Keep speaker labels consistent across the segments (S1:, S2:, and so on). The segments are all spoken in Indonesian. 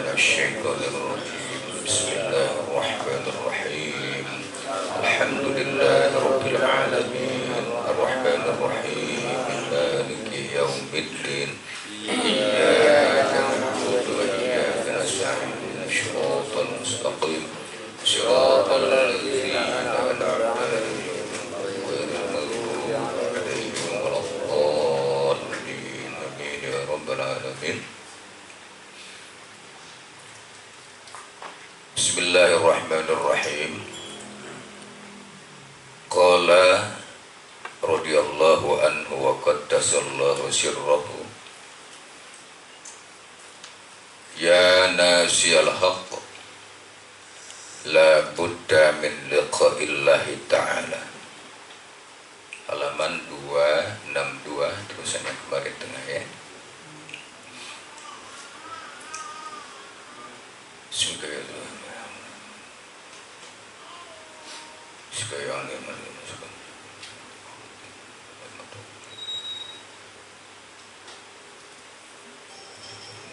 S1: من الشيطان الرجيم بسم الله الرحمن الرحيم الحمد لله رب العالمين الرحمن الرحيم مالك يوم الدين إياك نعبد وإياك نستعين صراط المستقيم صراط الذين أنعمت عليهم غير المغضوب عليهم ولا الضالين آمين يا رب العالمين. Bismillahirrahmanirrahim. Qala radhiyallahu anhu wa qaddasallahu sirrahu. Ya nasiyal haqq la budda min liqa'illahi ta'ala. Halaman 262 terusan yang kemarin tengah ya. Bismillahirrahmanirrahim. Sekaya angin masukkan.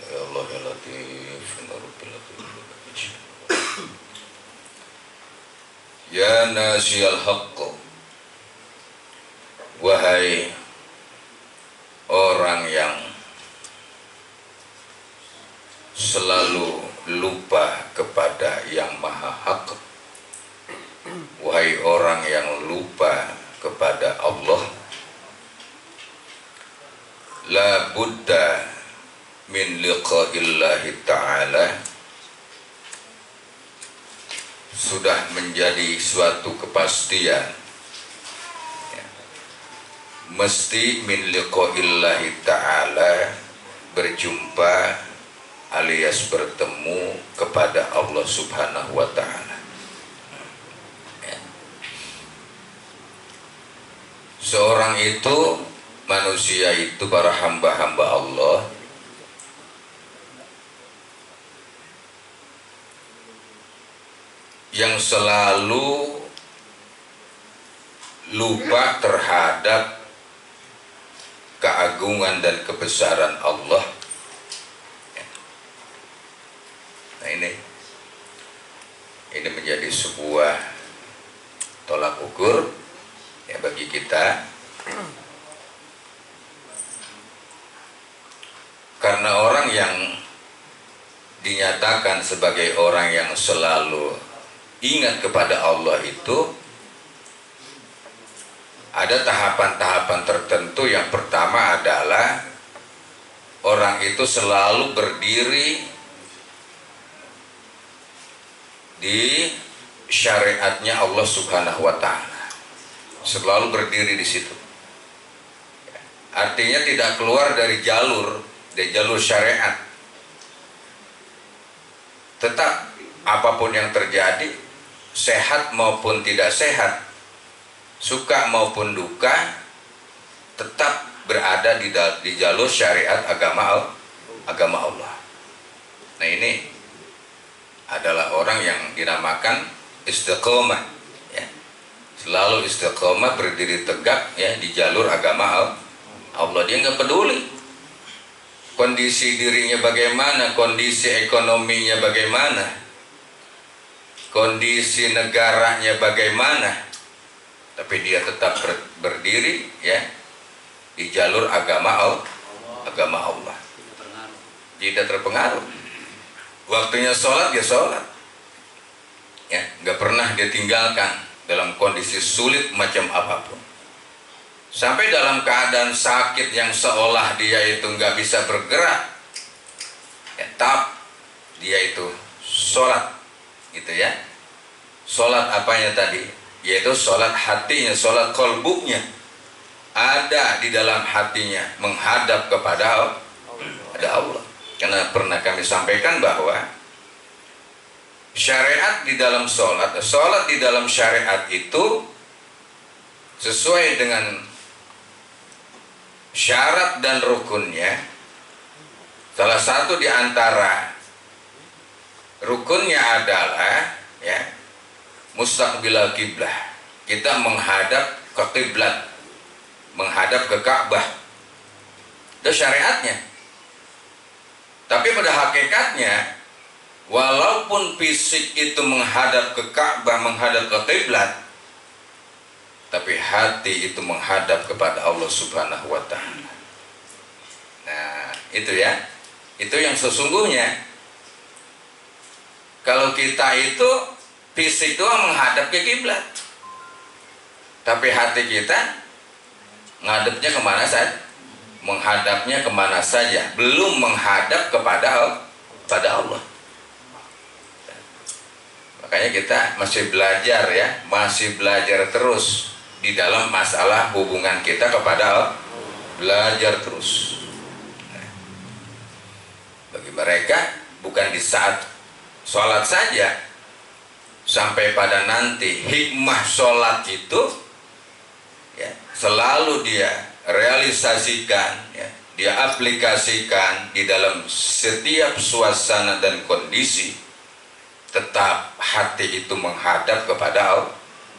S1: Ya Allah ya Latif, ya Rabbil Latif. Ya nasiyal haqq, wahai orang yang selalu lupa kepada yang maha hak, wahai orang yang lupa kepada Allah, la budda min liqa'illahi ta'ala, sudah menjadi suatu kepastian ya, mesti min liqa'illahi ta'ala, berjumpa alias bertemu kepada Allah subhanahu wa ta'ala. Seorang itu, manusia itu, para hamba-hamba Allah yang selalu lupa terhadap keagungan dan kebesaran Allah. Nah ini menjadi sebuah tolak ukur ya bagi kita, karena orang yang dinyatakan sebagai orang yang selalu ingat kepada Allah itu ada tahapan-tahapan tertentu. Yang pertama adalah orang itu selalu berdiri di syariatnya Allah subhanahu wa ta'ala, selalu berdiri di situ. Artinya tidak keluar dari jalur syariat. Tetap apapun yang terjadi, sehat maupun tidak sehat, suka maupun duka, tetap berada di jalur syariat agama Allah. Nah ini adalah orang yang dinamakan istiqomah ya. Selalu istiqomah, berdiri tegak ya di jalur agama Allah. Dia nggak peduli kondisi dirinya bagaimana, kondisi ekonominya bagaimana, kondisi negaranya bagaimana, tapi dia tetap berdiri ya di jalur agama Allah. Tidak terpengaruh. Waktunya sholat dia sholat ya, nggak pernah dia tinggalkan dalam kondisi sulit macam apapun. Sampai dalam keadaan sakit yang seolah dia itu nggak bisa bergerak, tetap dia itu sholat, gitu ya. Sholat apanya tadi? Yaitu sholat hatinya, sholat kolbunya, ada di dalam hatinya, menghadap kepada Allah. Karena pernah kami sampaikan bahwa syariat di dalam sholat di dalam syariat itu sesuai dengan syarat dan rukunnya. Salah satu di antara rukunnya adalah ya mustaqbilal kiblah, kita menghadap ke kiblat, menghadap ke Ka'bah. Itu syariatnya. Tapi pada hakikatnya Walaupun fisik itu menghadap ke Ka'bah, menghadap ke kiblat, tapi hati itu menghadap kepada Allah Subhanahu wa taala. Nah, itu ya. Itu yang sesungguhnya. Kalau kita itu fisik doang menghadap ke kiblat, tapi hati kita ngadepnya kemana saja? Menghadapnya kemana saja, belum menghadap kepada Allah. Makanya kita masih belajar ya, masih belajar terus di dalam masalah hubungan kita kepada Allah. Belajar terus. Bagi mereka bukan di saat sholat saja, sampai pada nanti hikmah sholat itu ya, selalu dia realisasikan ya, dia aplikasikan di dalam setiap suasana dan kondisi. Tetap hati itu menghadap kepada Allah,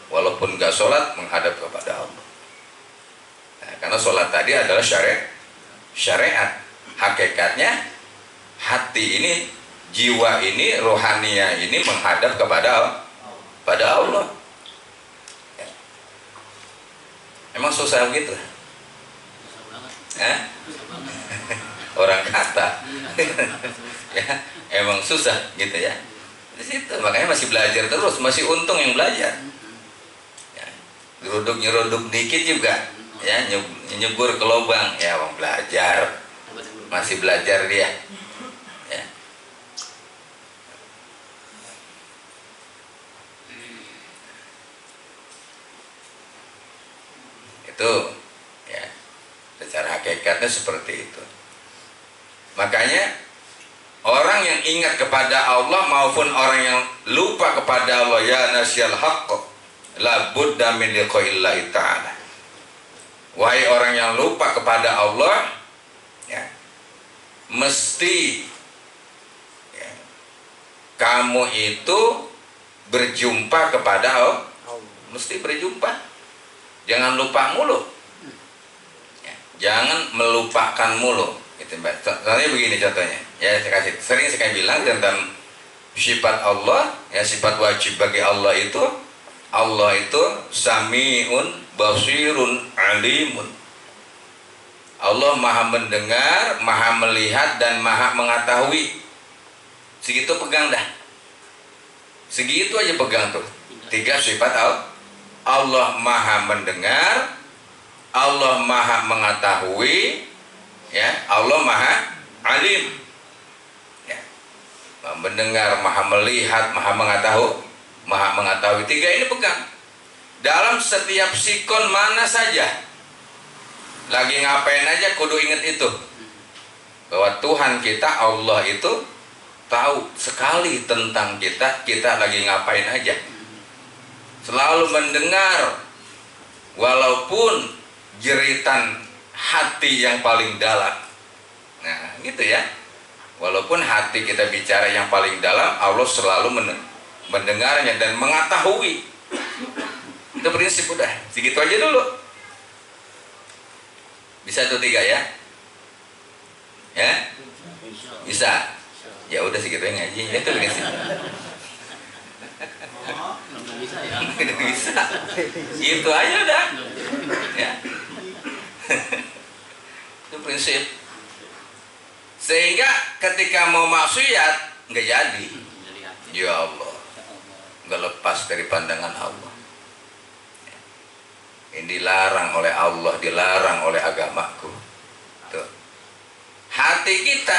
S1: walaupun gak sholat menghadap kepada Allah. Nah, karena sholat tadi adalah syariat. Hakikatnya hati ini, jiwa ini, rohania ini menghadap kepada Allah. Ya. Emang susah begitu? Orang kata ya, emang susah gitu ya. Di situ makanya masih belajar terus, masih untung yang belajar. Ya, nyeruduk dikit juga, ya nyebur ke lubang, ya orang belajar, masih belajar dia. Ya. Itu, ya, secara hakikatnya seperti itu. Makanya orang yang ingat kepada Allah maupun orang yang lupa kepada Allah, ya nasyal haqq la budda min liqa'illahi ta'ala. Wahai orang yang lupa kepada Allah, ya, mesti ya, kamu itu berjumpa kepada Allah. Mesti berjumpa. Jangan lupa mulu. Ya, jangan melupakan mulu. Itu Mbak. Contohnya begini contohnya. Ya, sering saya bilang tentang sifat Allah, ya sifat wajib bagi Allah itu sami'un basirun alimun. Allah maha mendengar, maha melihat, dan maha mengetahui. Segitu pegang dah. Segitu aja pegang tuh. 3 sifat Allah. Allah maha mendengar, Allah maha mengetahui, ya, Allah maha alim. Ya. Maha mendengar, maha melihat, maha mengetahui. 3 ini pegang. Dalam setiap sikon mana saja, lagi ngapain aja kudu ingat itu, bahwa Tuhan kita Allah itu tahu sekali tentang kita lagi ngapain aja. Selalu mendengar, walaupun jeritan hati yang paling dalam. Nah, gitu ya. Walaupun hati kita bicara yang paling dalam, Allah selalu mendengarnya dan mengetahui. Itu prinsip udah. Segitu aja dulu. Bisa tuh 3 ya? Ya? Bisa. Ya udah segitu aja ngaji. Itu prinsip. Tidak bisa. Itu aja udah. Ya. Itu prinsip. Sehingga ketika mau maksiat nggak jadi. Ya Allah, nggak lepas dari pandangan Allah. Ini dilarang oleh Allah, dilarang oleh agamaku. Tuh. Hati kita,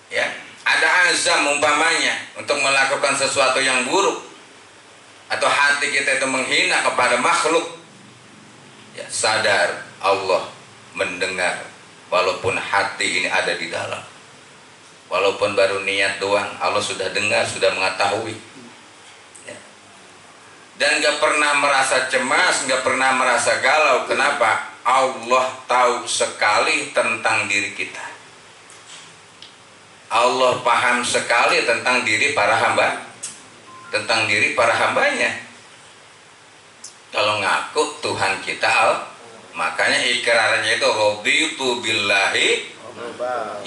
S1: ya, ada azam umpamanya untuk melakukan sesuatu yang buruk, atau hati kita itu menghina kepada makhluk, ya, sadar Allah mendengar, walaupun hati ini ada di dalam. Walaupun baru niat doang, Allah sudah dengar, sudah mengetahui. Ya. Dan gak pernah merasa cemas, gak pernah merasa galau. Kenapa? Allah tahu sekali tentang diri kita. Allah paham sekali tentang diri para hamba, tentang diri para hambanya. Kalau ngaku Tuhan kita, makanya ikrarnya itu raditu billahi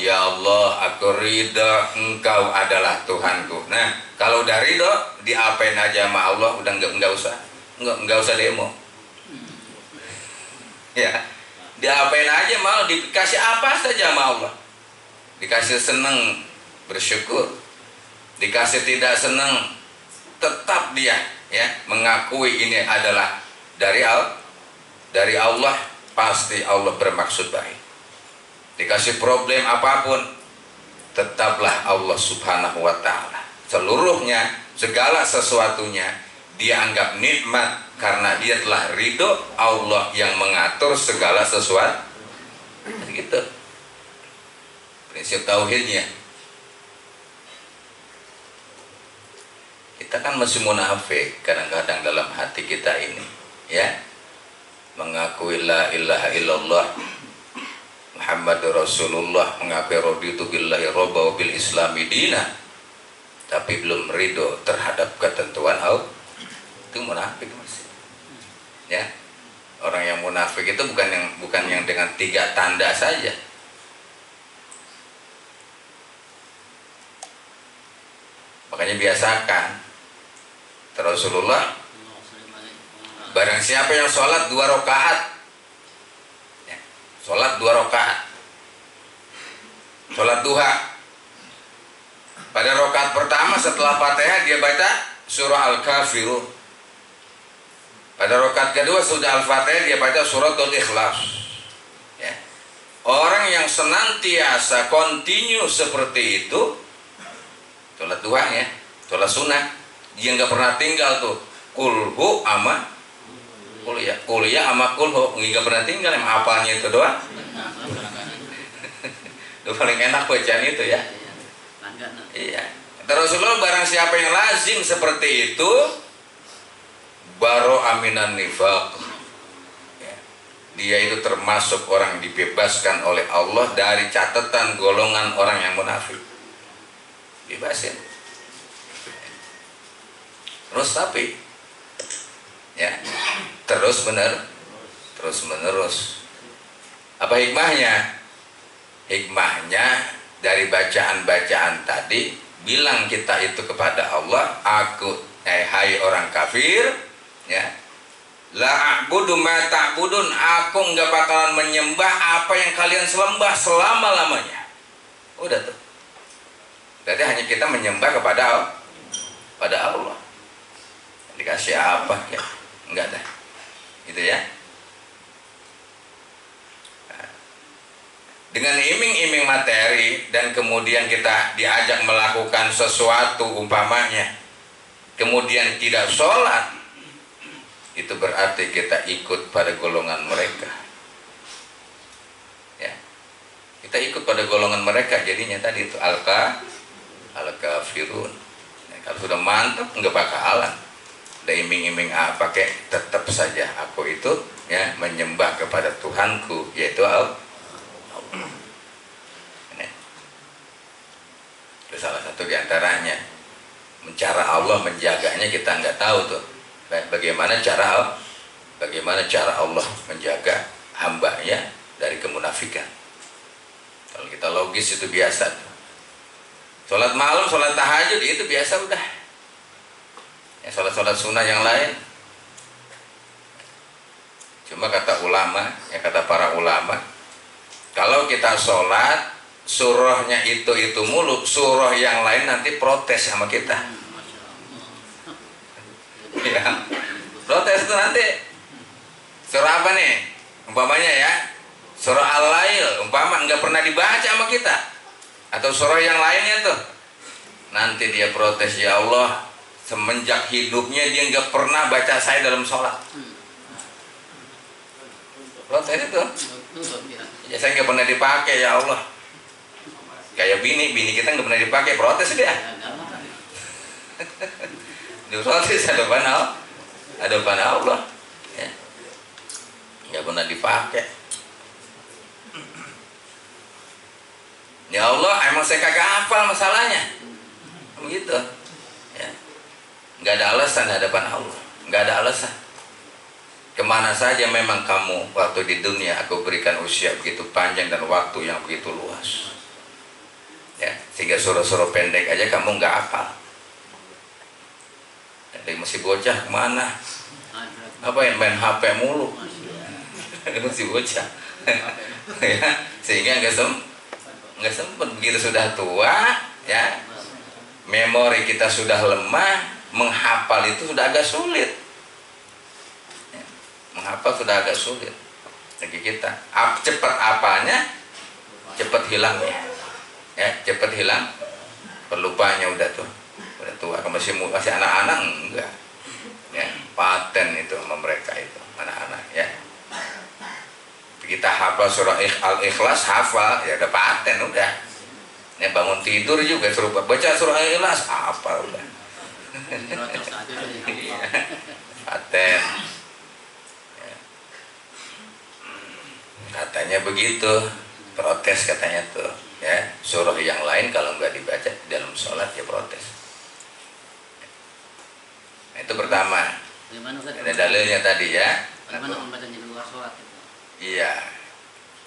S1: Ya Allah, aku ridho Engkau adalah Tuhanku. Nah, kalau udah ridho, diapain aja sama Allah, udah nggak usah demo. Ya, diapain aja, malah dikasih apa saja sama Allah. Dikasih seneng, bersyukur. Dikasih tidak seneng, tetap dia ya mengakui ini adalah dari Allah, pasti Allah bermaksud baik. Dikasih problem apapun, tetaplah Allah Subhanahu wa Ta'ala. Seluruhnya, segala sesuatunya dia anggap nikmat karena dia telah ridho Allah yang mengatur segala sesuatu. Gitu prinsip tauhidnya. Kita kan masih munafik kadang-kadang dalam hati kita ini, ya, mengakui la ilaha illallah Muhammadur Rasulullah, mengakui raditu billahi robba wa bil islami dina, tapi belum ridho terhadap ketentuan Allah. Itu munafik masih. Ya, orang yang munafik itu bukan yang dengan 3 tanda saja. Makanya biasakan Rasulullah, barang siapa yang sholat 2 rakaat, ya, sholat 2 rakaat, sholat duha, pada rakaat pertama setelah Fatihah dia baca surah Al-Kafirun. Pada rakaat kedua sudah Al-Fatihah dia baca suratul Ikhlas. Ya. Orang yang senantiasa continue seperti itu, sholat duha ya, sholat sunnah, dia nggak pernah tinggal tuh kulhu ama kuliah ama kulhu, nggak pernah tinggal, emang apalnya itu doang. Itu paling enak bacaan itu ya. Iya. Rasulullah, barang siapa yang lazim seperti itu, baro aminan nifaq, ya, dia itu termasuk orang dibebaskan oleh Allah dari catatan golongan orang yang munafik. Bebasin. Terus tapi ya terus menerus. Apa hikmahnya? Hikmahnya dari bacaan-bacaan tadi, bilang kita itu kepada Allah, hai orang kafir, ya, la a'budu ma ta'budun, aku nggak bakalan menyembah apa yang kalian sembah selama-lamanya. Udah tuh. Berarti hanya kita menyembah kepada Allah. Dikasih apa ya? Enggak dah. Gitu ya. Dengan iming-iming materi dan kemudian kita diajak melakukan sesuatu umpamanya, kemudian tidak sholat, itu berarti kita ikut pada golongan mereka. Ya. Kita ikut pada golongan mereka, jadinya tadi itu al-kafirun. Ya, kalau sudah mantap nggak bakalan ada iming-iming apa kek, tetap saja aku itu ya menyembah kepada Tuhanku, yaitu Allah. Ini itu salah satu diantaranya. Cara Allah menjaganya kita nggak tahu tuh. Bagaimana cara Allah menjaga hambanya dari kemunafikan. Kalau kita logis itu biasa. Sholat malam, sholat tahajud itu biasa udah. Ya, sholat sunnah yang lain. Cuma kata ulama, ya kata para ulama, kalau kita sholat surahnya itu mulu, surah yang lain nanti protes sama kita. Ya, protes itu nanti. Surah apa nih? Umpamanya ya, surah Al-Lail, umpama nggak pernah dibaca sama kita, atau surah yang lainnya tuh, nanti dia protes, ya Allah, semenjak hidupnya dia nggak pernah baca saya dalam sholat. Protes itu. Ya saya nggak pernah dipakai ya Allah. Kayak bini kita nggak pernah dipakai, protes dia. Protes ada depan Allah. Ya. Nggak pernah dipakai. Ya Allah, emang saya kagak hafal masalahnya. Begitu. Ya. Nggak ada alasan di hadapan Allah, nggak ada alasan. Kemana saja memang kamu waktu di dunia aku berikan usia begitu panjang dan waktu yang begitu luas. Ya, sehingga surah-surah pendek aja kamu nggak hafal. Jadi masih bocah kemana? Apa yang main HP mulu? Masih bocah. Ya, sehingga nggak sempet begitu sudah tua, ya. Memori kita sudah lemah, menghafal itu sudah agak sulit. Menghafal sudah agak sulit bagi kita. Cepat apanya, cepat hilangnya, ya, cepat hilang perlupanya udah tuh, udah tua. Masih anak-anak enggak, ya, paten itu sama mereka itu anak-anak, ya. Kita hafal surah Al-Ikhlas, hafal, ya udah paten udah. Ya, bangun tidur juga suruh baca surah Al-Ikhlas, hafal udah. Paten. Katanya begitu, protes katanya tuh, ya. Surah yang lain kalau nggak dibaca di dalam sholat ya protes. Nah, itu pertama. Ada dalilnya tadi, ya.
S2: Bagaimana membacanya di luar sholat itu?
S1: Iya.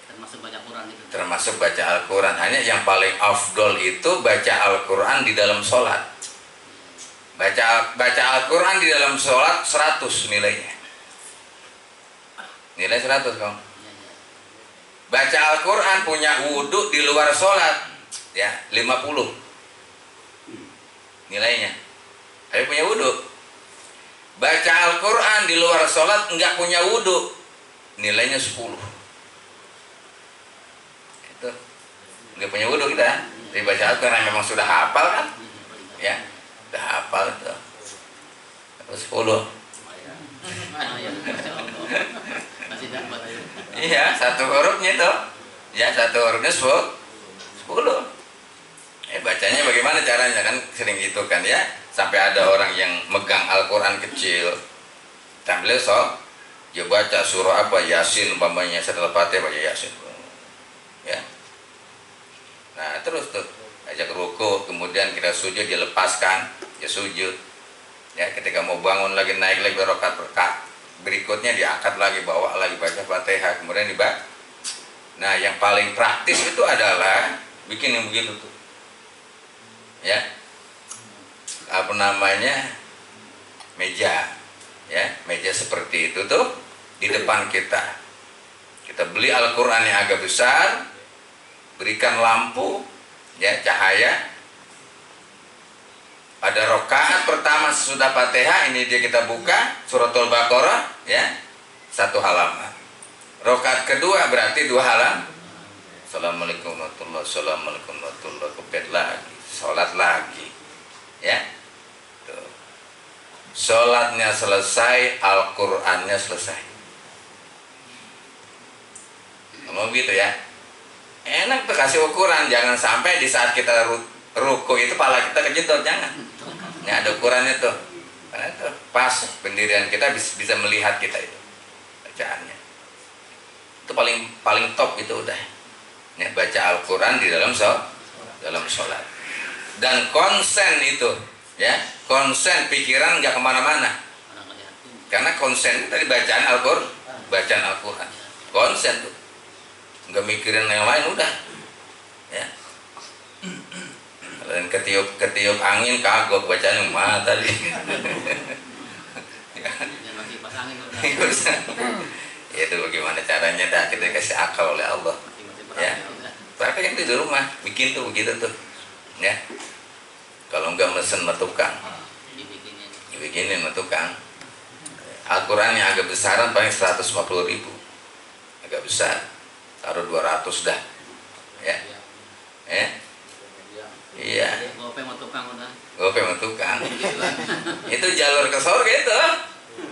S2: Termasuk baca Quran itu.
S1: Termasuk baca Al-Quran. Hanya yang paling afdol itu baca Al-Quran di dalam sholat. Baca Al-Quran di dalam sholat 100 nilainya. Nilai 100 kamu. Baca Al-Quran punya wudhu di luar sholat, ya, 50 nilainya. Tapi punya wudhu. Baca Al-Quran di luar sholat nggak punya wudhu, nilainya 10. Itu nggak punya wudhu kita. Tapi baca Al-Quran memang sudah hafal kan, ya, sudah hafal itu 10.
S2: Masih dapat aja.
S1: Iya, satu hurufnya itu, ya, satu hurufnya 10. Bacanya bagaimana caranya, kan sering gitu kan, ya. Sampai ada orang yang megang Al-Quran kecil, sambil dia baca surah apa, Yasin umpamanya, setelah Fatihah baca Yasin, ya. Nah terus tuh ajak ruku, kemudian kita sujud, dia lepaskan, dia sujud, ya. Ketika mau bangun lagi, naik lagi rakaat berikutnya diangkat lagi, bawa lagi, baca Fatihah, kemudian dibaca. Nah yang paling praktis itu adalah bikin yang begitu tuh, ya, apa namanya, meja, ya, meja seperti itu tuh di depan kita. Kita beli Al-Quran yang agak besar, berikan lampu, ya, cahaya. Pada rakaat pertama sesudah Fatihah ini dia kita buka Suratul Baqarah, ya, 1 halaman. Rakaat kedua berarti 2 halaman. Assalamualaikum warahmatullahi wabarakatuh. Assalamualaikum warahmatullahi wabarakatuh. Lagi, sholat lagi, ya. Tuh. Sholatnya selesai, Al-Qur'annya selesai. Ngomong gitu, ya. Enak tuh, kasih ukuran, jangan sampai di saat kita ruku itu pala kita kejedot, jangan. Ini ada ukurannya tuh, karena itu pas pendirian kita bisa melihat kita itu bacaannya. Itu paling top itu udah. Ya, baca Al-Quran di dalam sholat. Dan konsen itu, ya, konsen pikiran nggak kemana-mana. Karena konsen tadi bacaan Al-Quran, konsen tuh, nggak mikirin yang lain udah, ya. Dan ketiup angin kagok bacaan mah tadi. Itu bagaimana caranya, dah kita kasih akal oleh Allah, ya. Praktek itu di rumah, bikin tuh begitu tuh, ya. Kalau enggak mesen sama tukang, dibikinin sama tukang. Al-Quran yang agak besaran paling 150.000, agak besar, taruh 200 dah, ya. Iya.
S2: Gope mau tukang udah.
S1: Gope mau tukang. Itu jalur ke surga itu,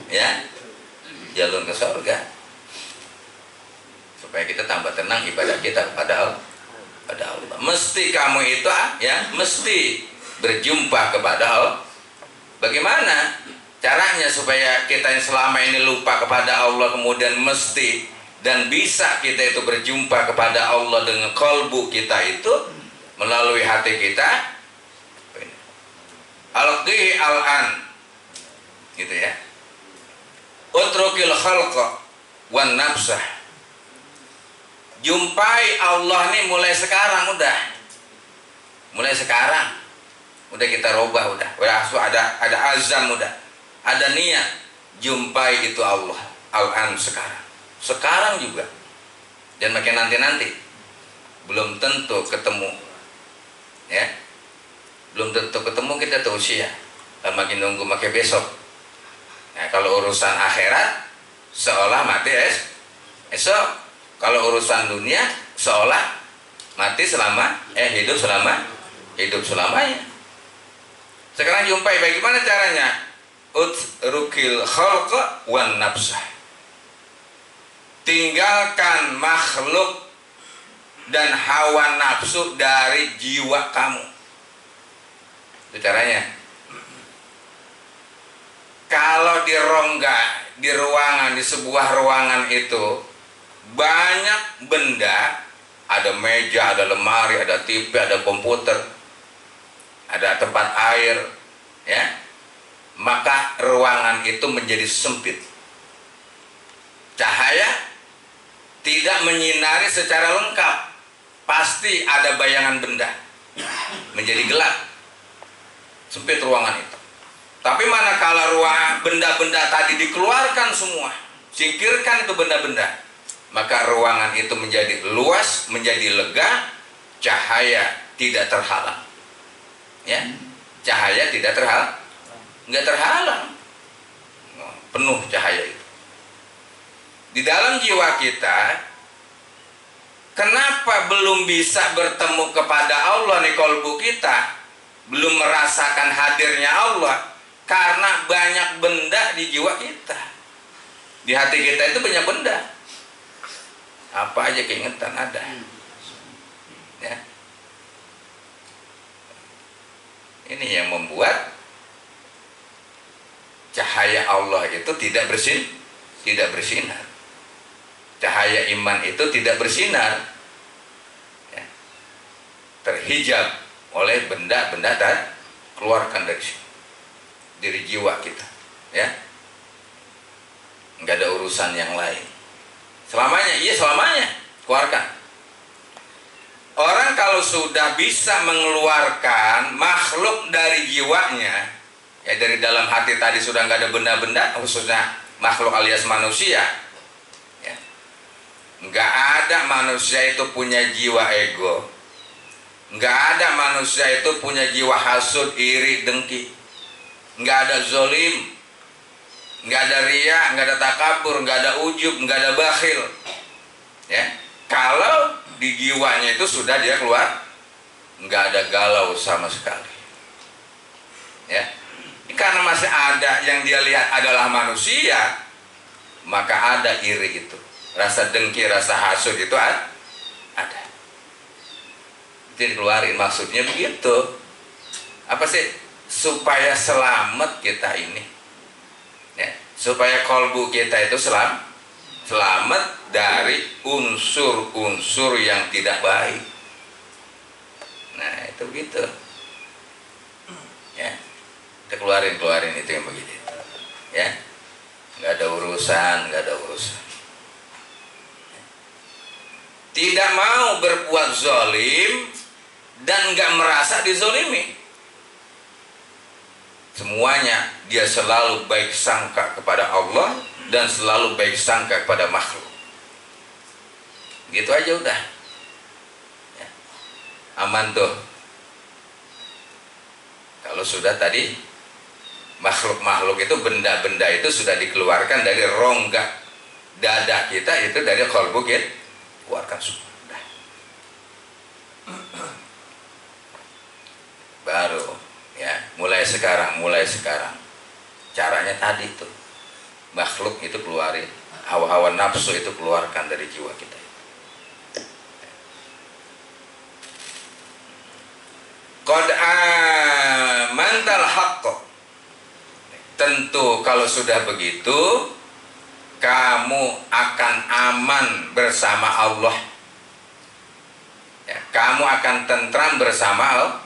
S1: ya. Jalur ke surga. Supaya kita tambah tenang ibadah kita kepada Allah. Mesti kamu itu, ya, mesti berjumpa kepada Allah. Bagaimana caranya supaya kita yang selama ini lupa kepada Allah kemudian mesti dan bisa kita itu berjumpa kepada Allah dengan kalbu kita itu melalui hati kita. Al-qihi al-an, gitu, ya. utrukil khalqa wan nafsah. Jumpai Allah nih mulai sekarang udah. Mulai sekarang. Udah kita robah udah. Ada azam udah. Ada niat jumpai itu Allah. Al-an sekarang. Sekarang juga. Dan makin nanti-nanti. Belum tentu ketemu. Ya. Belum tentu ketemu kita tuh usia. Dan makin nunggu makin besok. Nah, kalau urusan akhirat seolah mati esok. Kalau urusan dunia seolah mati hidup selamanya. Sekarang jumpai bagaimana caranya? Utrukil khalqa wan nafsah. Tinggalkan makhluk dan hawa nafsu dari jiwa kamu. Itu caranya. Kalau di rongga, di ruangan, di sebuah ruangan itu banyak benda, ada meja, ada lemari, ada TV, ada komputer, ada tempat air, ya, maka ruangan itu menjadi sempit. Cahaya tidak menyinari secara lengkap, pasti ada bayangan benda, menjadi gelap, sempit ruangan itu. Tapi manakala benda-benda tadi dikeluarkan semua, singkirkan itu benda-benda, maka ruangan itu menjadi luas, menjadi lega, cahaya tidak terhalang. Ya, cahaya tidak nggak terhalang, penuh cahaya itu. Di dalam jiwa kita, kenapa belum bisa bertemu kepada Allah nih kolbu kita, belum merasakan hadirnya Allah? Karena banyak benda di jiwa kita, di hati kita itu banyak benda. Apa aja keingetan ada, ya. Ini yang membuat cahaya Allah itu tidak bersinar. Cahaya iman itu tidak bersinar, ya. Terhijab oleh benda-benda dan keluarkan dari sini, dari jiwa kita, ya. Nggak ada urusan yang lain. Selamanya keluarkan. Orang kalau sudah bisa mengeluarkan makhluk dari jiwanya, ya, dari dalam hati tadi sudah nggak ada benda-benda, khususnya makhluk alias manusia, ya. Nggak ada manusia itu punya jiwa ego, nggak ada manusia itu punya jiwa hasud, iri, dengki, nggak ada zolim, nggak ada riya, nggak ada takabur, nggak ada ujub, nggak ada bakhil, ya. Kalau di jiwanya itu sudah dia keluar, nggak ada galau sama sekali, ya. Karena masih ada yang dia lihat adalah manusia, maka ada iri itu, rasa dengki, rasa hasud itu ada. Itu dikeluarin, maksudnya begitu. Apa sih? Supaya selamat kita ini, ya. Supaya kolbu kita itu selamat dari unsur-unsur yang tidak baik. Nah, itu gitu, ya. Kita keluarin itu yang begitu, ya. Nggak ada urusan. Tidak mau berbuat zolim dan nggak merasa dizolimi. Semuanya dia selalu baik sangka kepada Allah dan selalu baik sangka kepada makhluk. Gitu aja udah, ya. Aman tuh. Kalau sudah tadi makhluk-makhluk itu, benda-benda itu sudah dikeluarkan dari rongga dada kita, itu dari qalbu kita, keluarkan semua. Udah. Baru, ya, mulai sekarang caranya tadi tuh, makhluk itu keluarin, hawa-hawa nafsu itu keluarkan dari jiwa kita. Qad amantal haqq. Tentu kalau sudah begitu, kamu akan aman bersama Allah, ya, kamu akan tentram bersama Allah.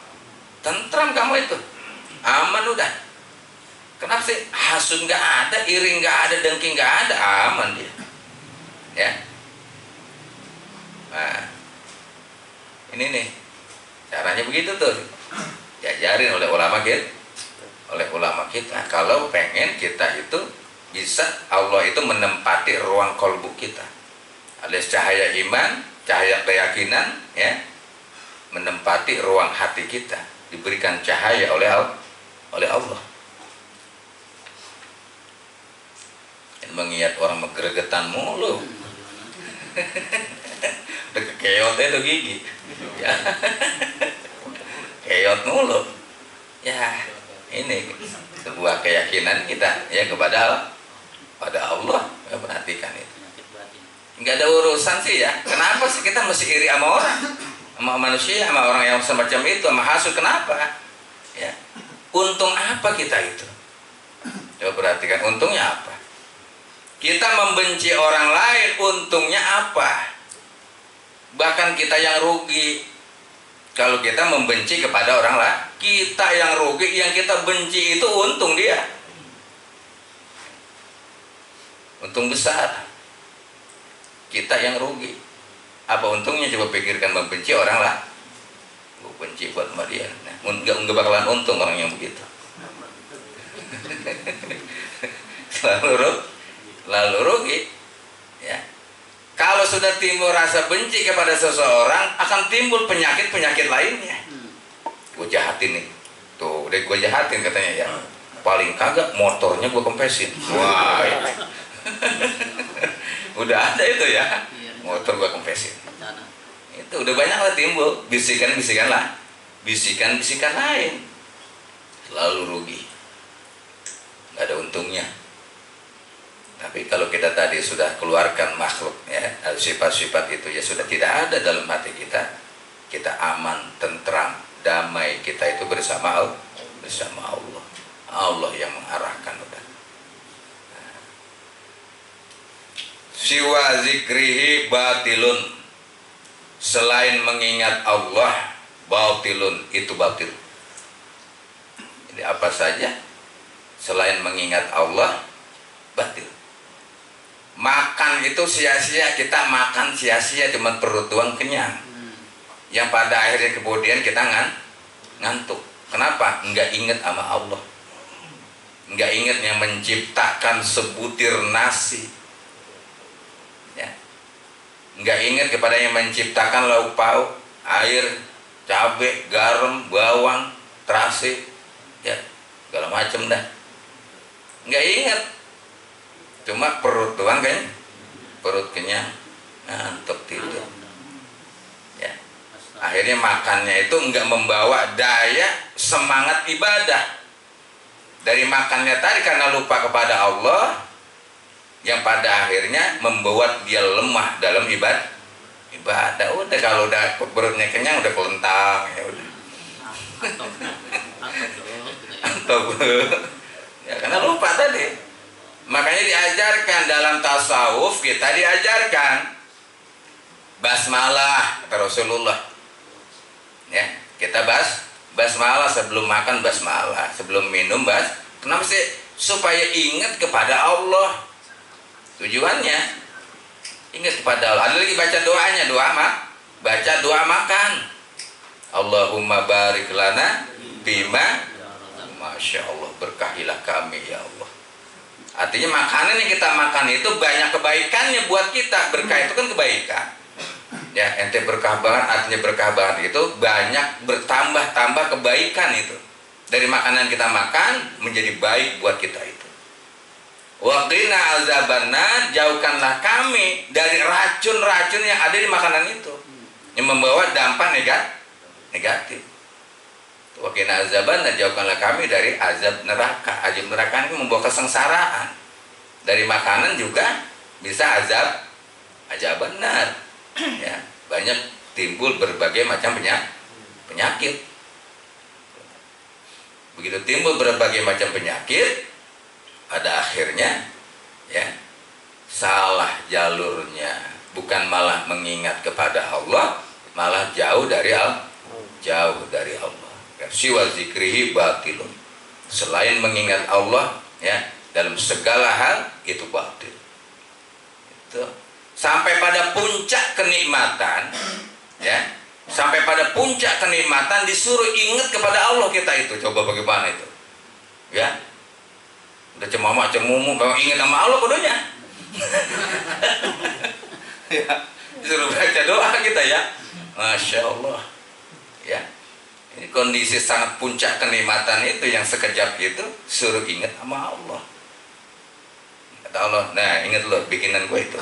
S1: Tentram kamu itu, aman udah. Kenapa sih? Hasud nggak ada, iri nggak ada, dengki nggak ada, aman dia. Ya. Nah, ini nih caranya begitu tuh, diajarin oleh ulama kita. Kalau pengen kita itu bisa Allah itu menempati ruang kolbu kita, alias cahaya iman, cahaya keyakinan, ya, menempati ruang hati kita, diberikan cahaya oleh Allah. Mengingat orang menggeregetan mulu, udah kekeotnya tuh gigi, ya, keot mulu, ya, ini sebuah keyakinan kita ya kepada Allah. Ya, perhatikan itu. Nggak ada urusan sih ya. Kenapa sih kita mesti iri sama orang, sama manusia, sama orang yang semacam itu, sama hasud? Kenapa? Ya, untung apa kita itu? Coba perhatikan, untungnya apa? Kita membenci orang lain, untungnya apa? Bahkan kita yang rugi kalau kita membenci kepada orang lain. Kita yang rugi, yang kita benci itu untung dia, untung besar. Kita yang rugi. Apa untungnya? Coba pikirkan, membenci orang lain. Gue benci buat sama dia. Nah, nggak bakalan untung orang yang begitu. Lalu rugi, ya. Kalau sudah timbul rasa benci kepada seseorang, akan timbul penyakit lainnya. Gue jahatin nih, tuh, udah gue jahatin katanya ya. Paling kagak motornya gue kempesin. Wah, ya. Udah ada itu ya, motor gue kempesin. Itu udah banyak lah timbul bisikan-bisikan lain. Lalu rugi, nggak ada untungnya. Tapi kalau kita tadi sudah keluarkan makhluk, ya, sifat-sifat itu ya sudah tidak ada dalam hati kita, kita aman, tentram, damai. Kita itu bersama Allah. Allah yang mengarahkan udah. Siwa zikrihi batilun, selain mengingat Allah, batilun, itu batil. Jadi apa saja selain mengingat Allah batil. Makan itu sia-sia, kita makan sia-sia, cuma perut doang kenyang. Yang pada akhirnya kemudian kita ngantuk. Kenapa? Enggak ingat sama Allah, enggak ingat yang menciptakan sebutir nasi, ya. Enggak ingat kepada yang menciptakan lauk pauk, air, cabai, garam, bawang, terasi, ya, segala macam dah. Enggak ingat, cuma perut doang kan, perut kenyang, ngantuk tidur, ya. Akhirnya makannya itu enggak membawa daya semangat ibadah. Dari makannya tadi karena lupa kepada Allah, yang pada akhirnya membuat dia lemah dalam ibadah. Udah kalau udah perutnya kenyang, udah kelentang, ya udah. Ya karena lupa tadi. Makanya diajarkan dalam tasawuf, kita diajarkan basmalah kata Rasulullah. Ya, kita basmalah sebelum makan, basmalah sebelum minum, kenapa sih? Supaya ingat kepada Allah. Tujuannya ingat kepada Allah. Ada lagi baca doanya, baca doa makan. Allahumma barik lana bima, masya Allah, berkahilah kami ya Allah. Artinya makanan yang kita makan itu banyak kebaikannya buat kita. Berkah itu kan kebaikan, ya. Ente berkah banget, artinya berkah banget itu banyak, bertambah kebaikan itu. Dari makanan kita makan menjadi baik buat kita itu. Waqina azabannar, jauhkanlah kami dari racun-racun yang ada di makanan itu, yang membawa dampak negatif. Waqina azabannar, jauhkanlah kami dari azab neraka. Azab neraka ini membawa kesengsaraan. Dari makanan juga bisa azab benar, ya. Banyak timbul berbagai macam penyakit. Begitu timbul berbagai macam penyakit, pada akhirnya, ya, salah jalurnya, bukan malah mengingat kepada Allah, malah jauh dari Allah. Siwa zikrihi batilun, selain mengingat Allah ya dalam segala hal itu batil. Itu sampai pada puncak kenikmatan ya, sampai pada puncak kenikmatan disuruh ingat kepada Allah kita itu. Coba bagaimana itu ya, udah cemamak cemumu memang ingat sama Allah kudunya. Ya, disuruh baca doa kita ya, Masya Allah ya. Ini kondisi sangat puncak kenikmatan itu yang sekejap itu suruh ingat sama Allah. Kata Allah, nah ingat lo bikinan gue itu.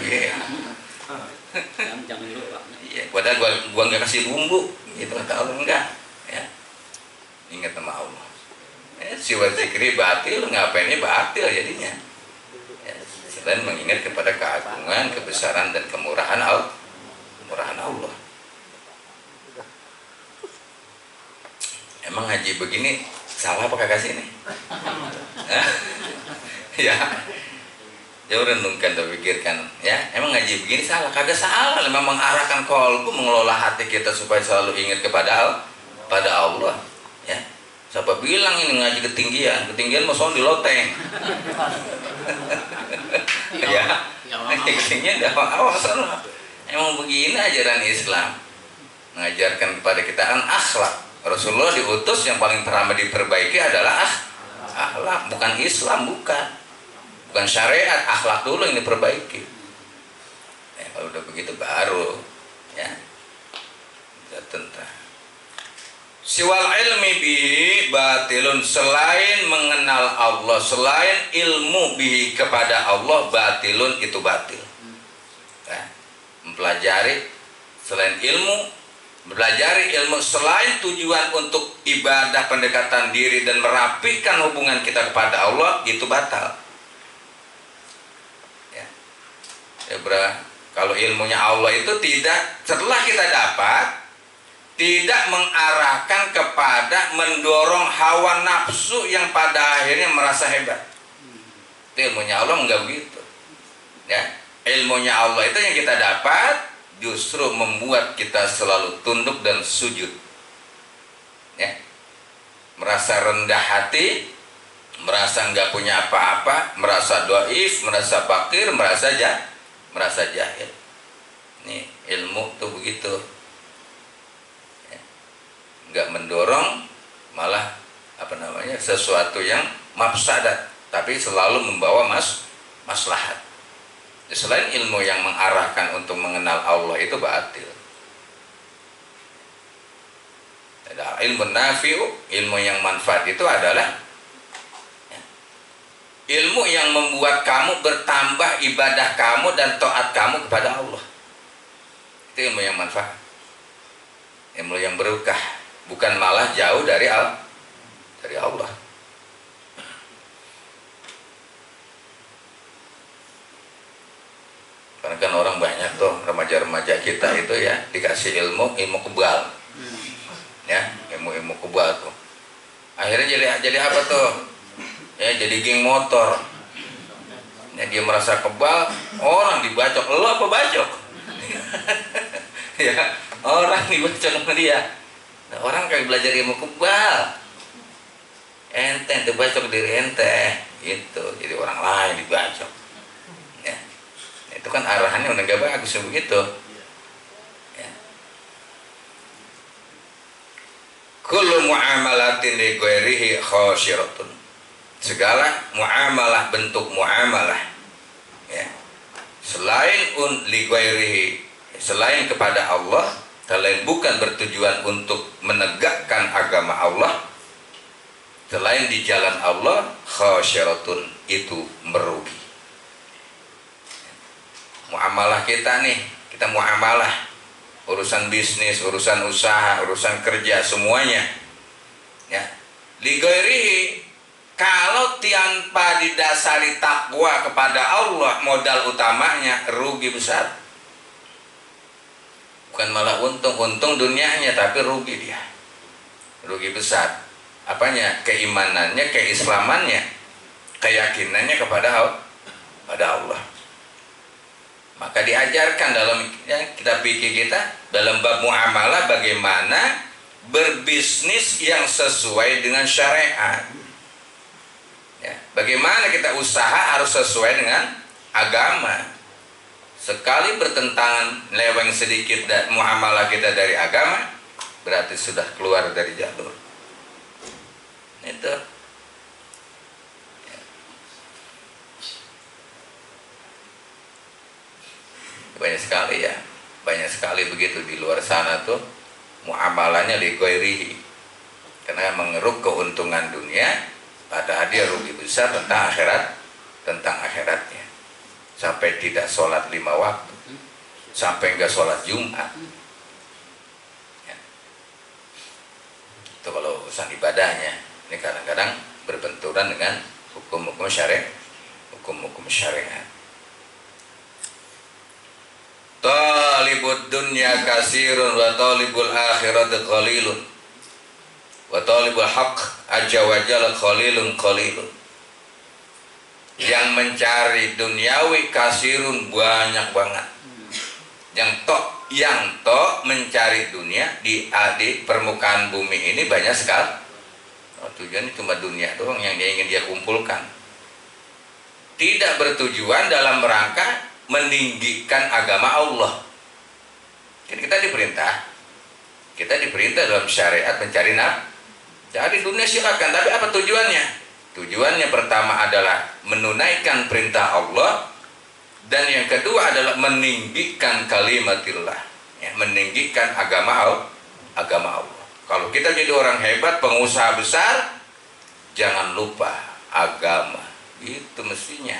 S1: Iya.
S2: Jangan lupa.
S1: Iya, padahal gua nggak kasih bumbu, itu kata Allah enggak. Ya, ingat sama Allah. Siwa zikri batil, ngapainnya batil jadinya. Ya, selain mengingat kepada keagungan, kebesaran dan kemurahan Allah. Emang ngaji begini salah apa kagak sih ini? Ya, jauh renungkan dan pikirkan ya, emang ngaji begini salah? Kagak salah, memang mengarahkan kolbu, mengelola hati kita supaya selalu ingat kepada Allah ya. Siapa bilang ini ngaji ketinggian mau soal di loteng. Ya, ketinggian dah awal sana. Emang begini ajaran Islam, mengajarkan kepada kita kan akhlak. Rasulullah diutus yang paling pertama diperbaiki adalah akhlak, bukan Islam, bukan syariat, akhlak dulu yang diperbaiki. Kalau udah begitu baru ya tentang siwal ilmi bihi batilun, selain mengenal Allah, selain ilmu bihi kepada Allah, batilun itu batil ya. Mempelajari selain ilmu, belajar ilmu selain tujuan untuk ibadah, pendekatan diri dan merapikan hubungan kita kepada Allah, itu batal ya. Kalau ilmunya Allah itu tidak, setelah kita dapat, tidak mengarahkan kepada mendorong hawa nafsu yang pada akhirnya merasa hebat. Itu ilmunya Allah enggak begitu ya. Ilmunya Allah itu yang kita dapat justru membuat kita selalu tunduk dan sujud ya, merasa rendah hati, merasa nggak punya apa-apa, merasa doif, merasa fakir, merasa jahil. Ini ilmu tuh begitu ya. Nggak mendorong, malah sesuatu yang mafsadat, tapi selalu membawa maslahat. Selain ilmu yang mengarahkan untuk mengenal Allah itu batil. Ada ilmu nafi'u, ilmu yang manfaat itu adalah ya, ilmu yang membuat kamu bertambah ibadah kamu dan taat kamu kepada Allah. Itu ilmu yang manfaat, ilmu yang berkah, bukan malah jauh dari Allah. Karena kan orang banyak tuh remaja-remaja kita itu ya dikasih ilmu kebal ya, ilmu kebal tuh akhirnya jadi apa tuh ya, jadi geng motor ya. Dia merasa kebal, orang dibacok, lo apa bacok? Ya, orang dibacok sama dia. Nah, orang kayak belajar ilmu kebal, ente bacok diri ente itu, jadi orang lain dibacok. Itu kan arahannya udah gak bagus begitu ya. Kullu muamalatin li ghairihi khasyiratun, segala muamalah, bentuk muamalah ya, selain li ghairihi, selain kepada Allah, selain bukan bertujuan untuk menegakkan agama Allah, selain di jalan Allah, khasyiratun itu merugi. Muamalah kita nih, kita muamalah, urusan bisnis, urusan usaha, urusan kerja, semuanya ya, li ghairihi, kalau tanpa didasari takwa kepada Allah, modal utamanya rugi besar. Bukan malah untung dunianya, tapi rugi dia, rugi besar. Apanya? Keimanannya, keislamannya, keyakinannya kepada Allah. Maka diajarkan dalam ya, kita pikir kita dalam bab muamalah bagaimana berbisnis yang sesuai dengan syariat. Ya, bagaimana kita usaha harus sesuai dengan agama. Sekali bertentangan leweng sedikit dan muamalah kita dari agama, berarti sudah keluar dari jalur. Itu. Ya. Banyak sekali ya, banyak sekali begitu di luar sana tuh muamalahnya li ghairihi. Karena mengeruk keuntungan dunia, padahal dia rugi besar tentang akhiratnya. Sampai tidak sholat 5 waktu, sampai enggak sholat Jumat. Ya. Itu kalau urusan ibadahnya. Ini kadang-kadang berbenturan dengan hukum-hukum syariat, hukum-hukum syariat. Talibud dunya kasirun wa talibul akhirat qalilun wa talibul haqq azza wa jalla qalilun. Yang mencari duniawi kasirun banyak banget. Yang tok mencari dunia di permukaan bumi ini banyak sekali. Tujuannya cuma dunia doang yang ingin dia kumpulkan. Tidak bertujuan dalam rangka meninggikan agama Allah. Kita diperintah dalam syariat mencari nafkah. Cari dunia silakan, tapi apa tujuannya? Tujuannya pertama adalah menunaikan perintah Allah, dan yang kedua adalah meninggikan kalimatillah, ya, meninggikan agama Allah. Kalau kita jadi orang hebat, pengusaha besar, jangan lupa agama. Itu mestinya,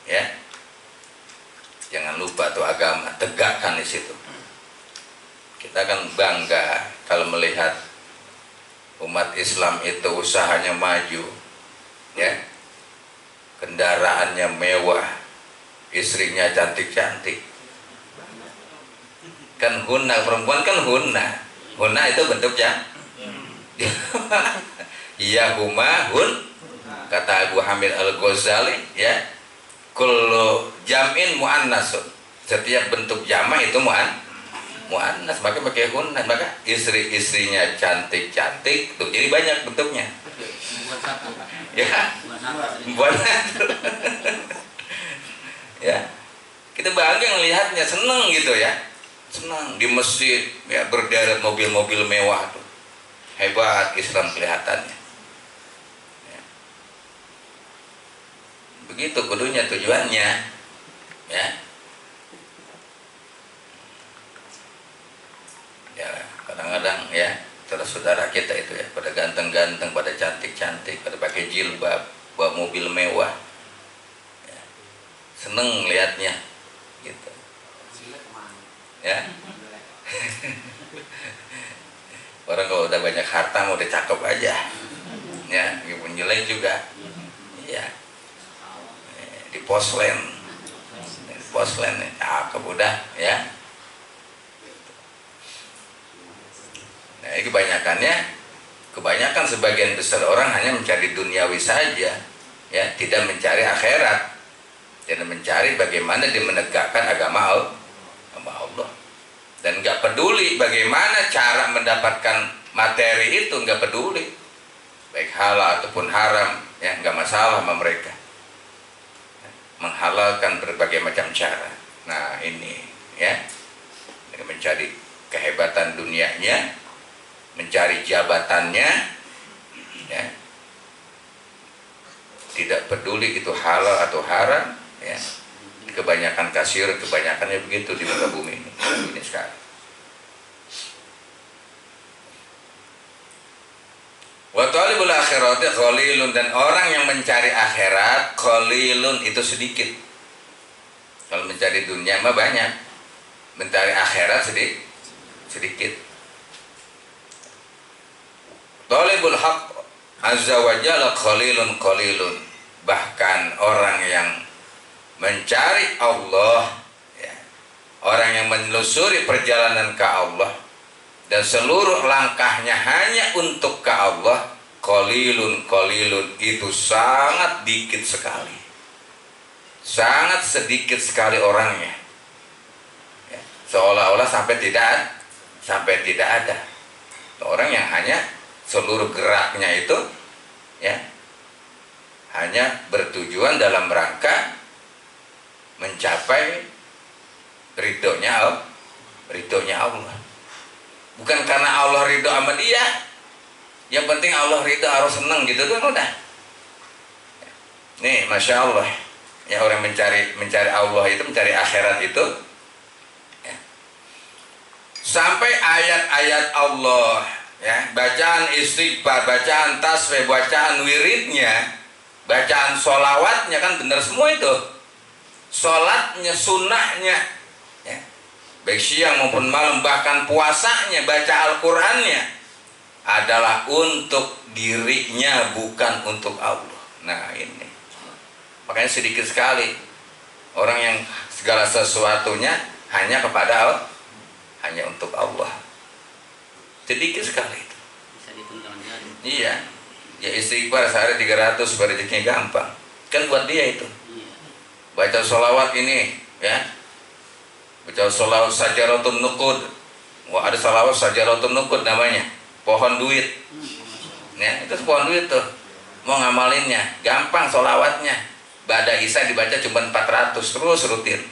S1: ya. Jangan lupa tuh agama, tegakkan di situ. Kita akan bangga kalau melihat umat Islam itu usahanya maju, ya, kendaraannya mewah, istrinya cantik-cantik. Kan hunna, perempuan kan hunna itu bentuknya. Iya huma hun, kata Abu Hamid Al-Ghazali, ya, kullu jam'in muannasun, setiap bentuk jama' itu muannas, maka pakai hunna, maka istri-istrinya cantik-cantik tuh, jadi banyak bentuknya. Ya, buat ya, kita bangga melihatnya, seneng gitu ya, senang di masjid ya, berderet mobil-mobil mewah tuh, hebat Islam kelihatannya. Ya. Begitu kudunya tujuannya, ya. Ya kadang-kadang ya saudara kita itu ya, pada ganteng-ganteng, pada cantik-cantik, pada pakai jilbab, bawa mobil mewah, ya. Seneng lihatnya gitu, ya. Orang kalau udah banyak harta mau udah cakep aja, ya, pun jelek juga, ya. Di poslen cakep udah, ya. Nah, ini kebanyakan sebagian besar orang hanya mencari duniawi saja, ya, tidak mencari akhirat, tidak mencari bagaimana dia menegakkan agama Allah, dan nggak peduli bagaimana cara mendapatkan materi itu, nggak peduli, baik halal ataupun haram, ya, nggak masalah sama mereka, menghalalkan berbagai macam cara. Nah ini, ya, mencari kehebatan dunianya, mencari jabatannya, ya, tidak peduli itu halal atau haram, ya. Kebanyakan kebanyakannya begitu di muka bumi ini sekarang. Wa talibul akhirati qalilun, dan orang yang mencari akhirat qalilun itu sedikit. Kalau mencari dunia mah banyak, mencari akhirat sedikit. Talibul haqq azza wa jalla qalilun. Bahkan orang yang mencari Allah, ya, orang yang menelusuri perjalanan ke Allah dan seluruh langkahnya hanya untuk ke Allah, qalilun, itu sangat dikit sekali, sangat sedikit sekali orangnya, ya, seolah-olah sampai tidak ada orang yang hanya seluruh geraknya itu, ya, hanya bertujuan dalam rangka mencapai ridhonya Allah. Bukan karena Allah ridho sama dia, yang penting Allah ridho, harus seneng gitu kan udah. Nih, masya Allah, ya orang mencari Allah itu, mencari akhirat itu, ya. Sampai ayat-ayat Allah, ya, bacaan istighfar, bacaan tasbih, bacaan wiridnya, bacaan sholawatnya kan benar semua itu. Sholatnya, sunnahnya, ya, baik siang maupun malam, bahkan puasanya, baca Al-Qurannya adalah untuk dirinya, bukan untuk Allah. Nah ini, makanya sedikit sekali orang yang segala sesuatunya hanya kepada Allah, hanya untuk Allah. Sedikit sekali itu.
S2: Bisa dihitung jari.
S1: Iya, ya istighfar sehari 300 supaya rezekinya gampang. Kan buat dia itu.
S2: Iya.
S1: Baca sholawat ini, ya, baca sholawat Sajaratun Nuqud. Wah, ada sholawat Sajaratun Nuqud namanya, pohon duit. Ya, itu pohon duit tuh. Mau ngamalinnya gampang, sholawatnya Ba'da Isya dibaca cuma 400 terus rutin.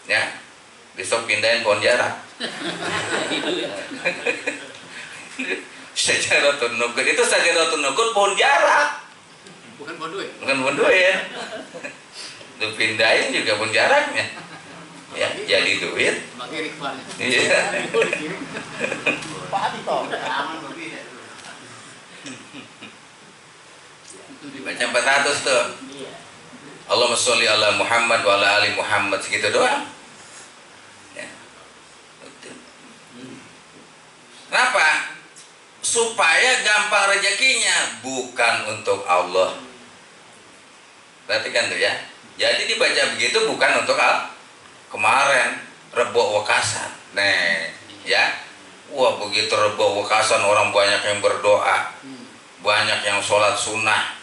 S1: Ya, besok pindahin pohon jarak. Sajaratun Nuqud itu, Sajaratun Nuqud pohon jarak,
S2: Bukan pohon duit.
S1: bukan pohon duit. Itu pindahin juga pohon jaraknya, ya, jadi duit.
S2: Pakai rikman.
S1: Iya. Dibaca 400 tuh. Allahumma sholli ala Muhammad wa ala ali Muhammad, segitu doang. Ya. Kenapa? Supaya gampang rezekinya, bukan untuk Allah. Perhatikan tuh ya. Jadi dibaca begitu bukan untuk kemarin Rebo Wekasan. Nih, ya. Wah, begitu Rebo Wekasan orang banyak yang berdoa. Banyak yang sholat sunnah